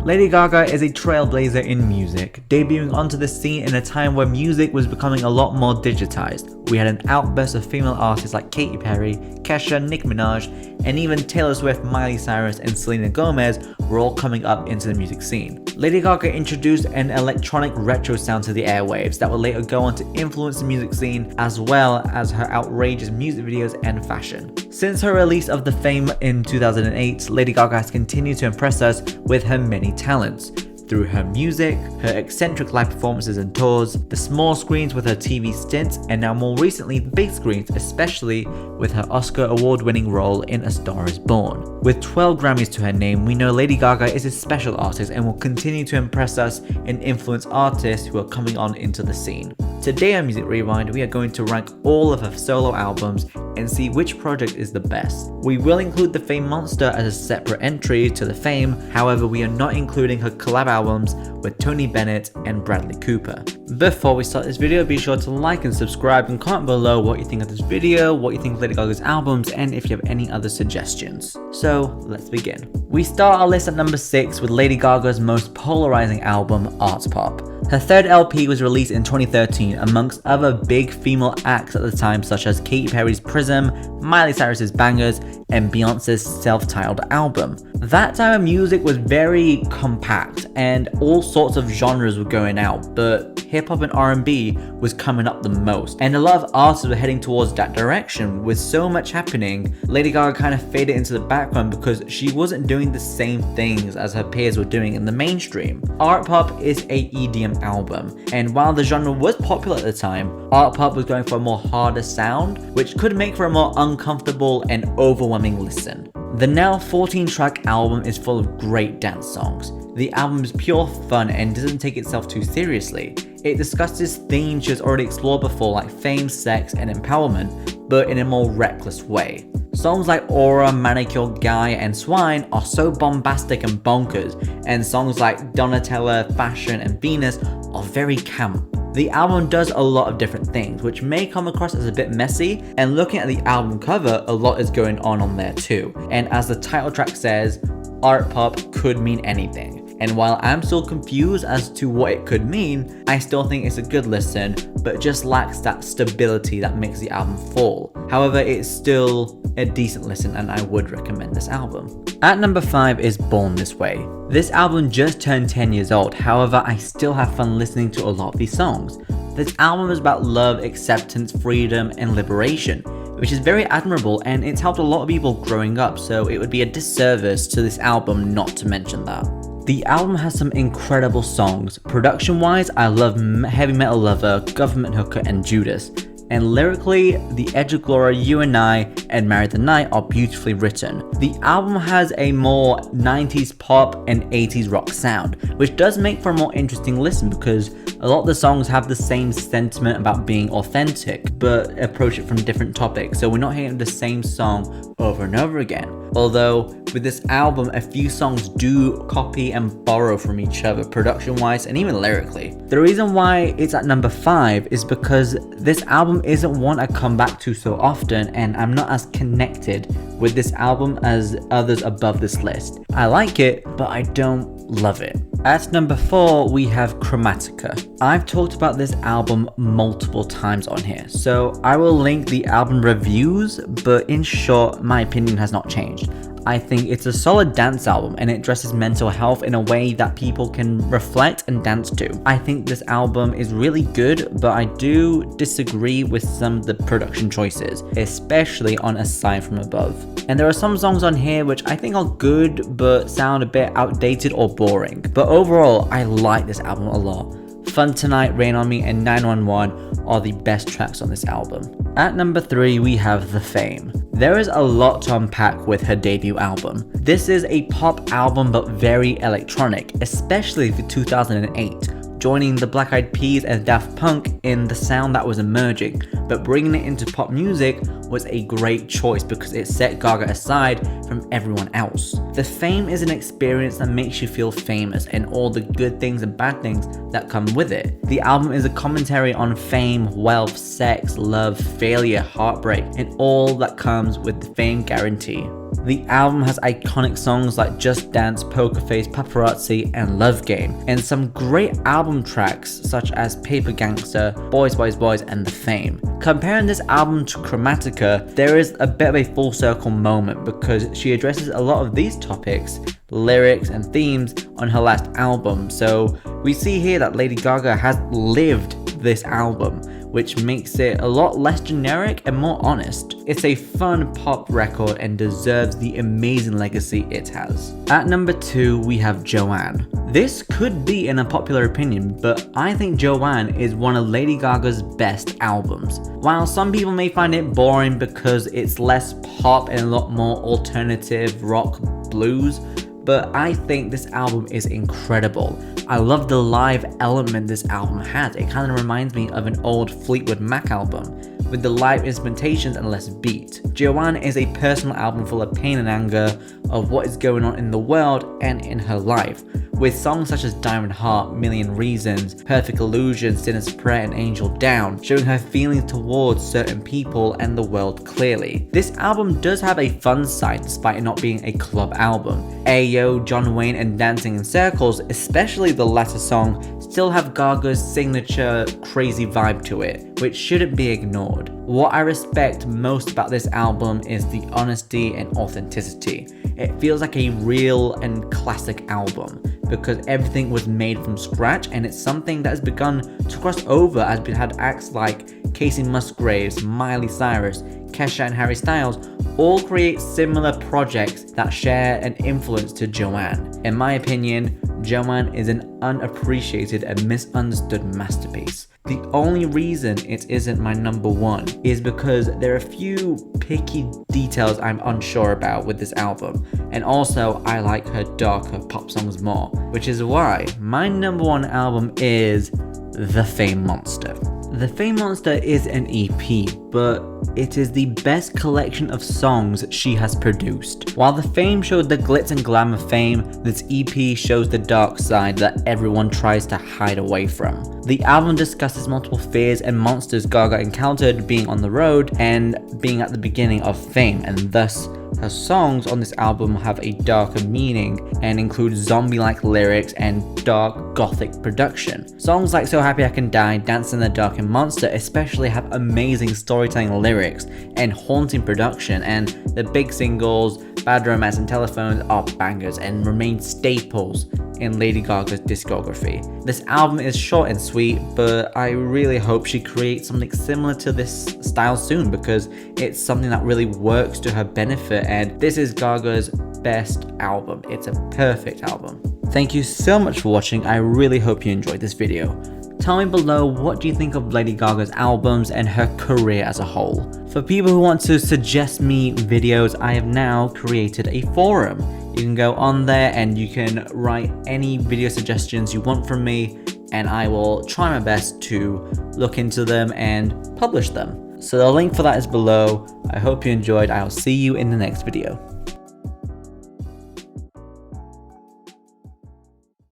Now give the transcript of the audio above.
Lady Gaga is a trailblazer in music, debuting onto the scene in a time where music was becoming a lot more digitized. We had an outburst of female artists like Katy Perry, Kesha, Nicki Minaj, and even Taylor Swift, Miley Cyrus, and Selena Gomez were all coming up into the music scene. Lady Gaga introduced an electronic retro sound to the airwaves that would later go on to influence the music scene, as well as her outrageous music videos and fashion. Since her release of The Fame in 2008, Lady Gaga has continued to impress us with her many talents. Through her music, her eccentric live performances and tours, the small screens with her TV stints, and now more recently the big screens, especially with her Oscar award-winning role in A Star Is Born. With 12 Grammys to her name, we know Lady Gaga is a special artist and will continue to impress us and influence artists who are coming on into the scene. Today on Music Rewind, we are going to rank all of her solo albums and see which project is the best. We will include the Fame Monster as a separate entry to the Fame, however we are not including her collab albums with Tony Bennett and Bradley Cooper. Before we start this video, be sure to like and subscribe and comment below what you think of this video, what you think of Lady Gaga's albums, and if you have any other suggestions. So let's begin. We start our list at number 6 with Lady Gaga's most polarizing album, Artpop. Her third LP was released in 2013 amongst other big female acts at the time such as Katy Perry's Prism, Miley Cyrus's Bangers, and Beyonce's self-titled album. That time of music was very compact and all sorts of genres were going out, but hip-hop and R&B was coming up the most, and a lot of artists were heading towards that direction. With so much happening, Lady Gaga kind of faded into the background because she wasn't doing the same things as her peers were doing in the mainstream. Artpop is a EDM album, and while the genre was popular at the time, Artpop was going for a more harder sound, which could make for a more uncomfortable and overwhelming listen. The now 14-track album is full of great dance songs. The album is pure fun and doesn't take itself too seriously. It discusses themes she has already explored before, like fame, sex, and empowerment, but in a more reckless way. Songs like Aura, Manicure Guy, and Swine are so bombastic and bonkers, and songs like Donatella, Fashion, and Venus are very camp. The album does a lot of different things, which may come across as a bit messy, and looking at the album cover, a lot is going on there too. And as the title track says, Artpop could mean anything. And while I'm still confused as to what it could mean, I still think it's a good listen, but just lacks that stability that makes the album fall. However, it's still a decent listen and I would recommend this album. At number 5 is Born This Way. This album just turned 10 years old, however I still have fun listening to a lot of these songs. This album is about love, acceptance, freedom, and liberation, which is very admirable, and it's helped a lot of people growing up, so it would be a disservice to this album not to mention that. The album has some incredible songs. Production-wise, I love Heavy Metal Lover, Government Hooker, and Judas. And lyrically, The Edge of Glory, You and I, and Married the Night are beautifully written. The album has a more 90s pop and 80s rock sound, which does make for a more interesting listen because a lot of the songs have the same sentiment about being authentic, but approach it from different topics, so we're not hearing the same song over and over again. Although, with this album, a few songs do copy and borrow from each other production-wise and even lyrically. The reason why it's at number 5 is because this album isn't one I come back to so often, and I'm not as connected with this album as others above this list. I like it, but I don't love it. At number 4, we have Chromatica. I've talked about this album multiple times on here, so I will link the album reviews, but in short, my opinion has not changed. I think it's a solid dance album and it addresses mental health in a way that people can reflect and dance to. I think this album is really good, but I do disagree with some of the production choices, especially on Aside From Above. And there are some songs on here which I think are good but sound a bit outdated or boring. But overall, I like this album a lot. Fun Tonight, Rain On Me, and 911 are the best tracks on this album. At number 3, we have The Fame. There is a lot to unpack with her debut album. This is a pop album but very electronic, especially for 2008, joining the Black Eyed Peas and Daft Punk in the sound that was emerging, but bringing it into pop music was a great choice because it set Gaga aside from everyone else. The Fame is an experience that makes you feel famous and all the good things and bad things that come with it. The album is a commentary on fame, wealth, sex, love, failure, heartbreak, and all that comes with the fame guarantee. The album has iconic songs like Just Dance, Poker Face, Paparazzi, and Love Game, and some great album tracks such as Paper Gangster, Boys Boys Boys, and The Fame. Comparing this album to Chromatica, there is a bit of a full circle moment because she addresses a lot of these topics, lyrics, and themes on her last album. So we see here that Lady Gaga has lived this album, which makes it a lot less generic and more honest. It's a fun pop record and deserves the amazing legacy it has. At number 2, we have Joanne. This could be an unpopular opinion, but I think Joanne is one of Lady Gaga's best albums. While some people may find it boring because it's less pop and a lot more alternative rock blues, but I think this album is incredible. I love the live element this album has. It kind of reminds me of an old Fleetwood Mac album, with the live instrumentations and less beat. Joanne is a personal album full of pain and anger of what is going on in the world and in her life, with songs such as Diamond Heart, Million Reasons, Perfect Illusion, Sinner's Prayer, and Angel Down, showing her feelings towards certain people and the world clearly. This album does have a fun side despite it not being a club album. Ayo, John Wayne, and Dancing in Circles, especially the latter song, still have Gaga's signature crazy vibe to it, which shouldn't be ignored. What I respect most about this album is the honesty and authenticity. It feels like a real and classic album because everything was made from scratch, and it's something that has begun to cross over as we had acts like Casey Musgraves, Miley Cyrus, Kesha, and Harry Styles all create similar projects that share an influence to Joanne. In my opinion, Joanne is an unappreciated and misunderstood masterpiece. The only reason it isn't my number 1 is because there are a few picky details I'm unsure about with this album, and also I like her darker pop songs more, which is why my number 1 album is The Fame Monster. The Fame Monster is an EP, but it is the best collection of songs she has produced. While The Fame showed the glitz and glam of fame, this EP shows the dark side that everyone tries to hide away from. The album discusses multiple fears and monsters Gaga encountered being on the road and being at the beginning of fame, and thus her songs on this album have a darker meaning and include zombie-like lyrics and dark gothic production. Songs like So Happy I Can Die, Dance in the Dark, and Monster especially have amazing storytelling lyrics and haunting production, and the big singles Bad Romance and Telephones are bangers and remain staples in Lady Gaga's discography. This album is short and sweet, but I really hope she creates something similar to this style soon because it's something that really works to her benefit, and this is Gaga's best album. It's a perfect album. Thank you so much for watching. I really hope you enjoyed this video. Tell me below, what do you think of Lady Gaga's albums and her career as a whole? For people who want to suggest me videos, I have now created a forum. You can go on there and you can write any video suggestions you want from me, and I will try my best to look into them and publish them. So the link for that is below. I hope you enjoyed. I'll see you in the next video.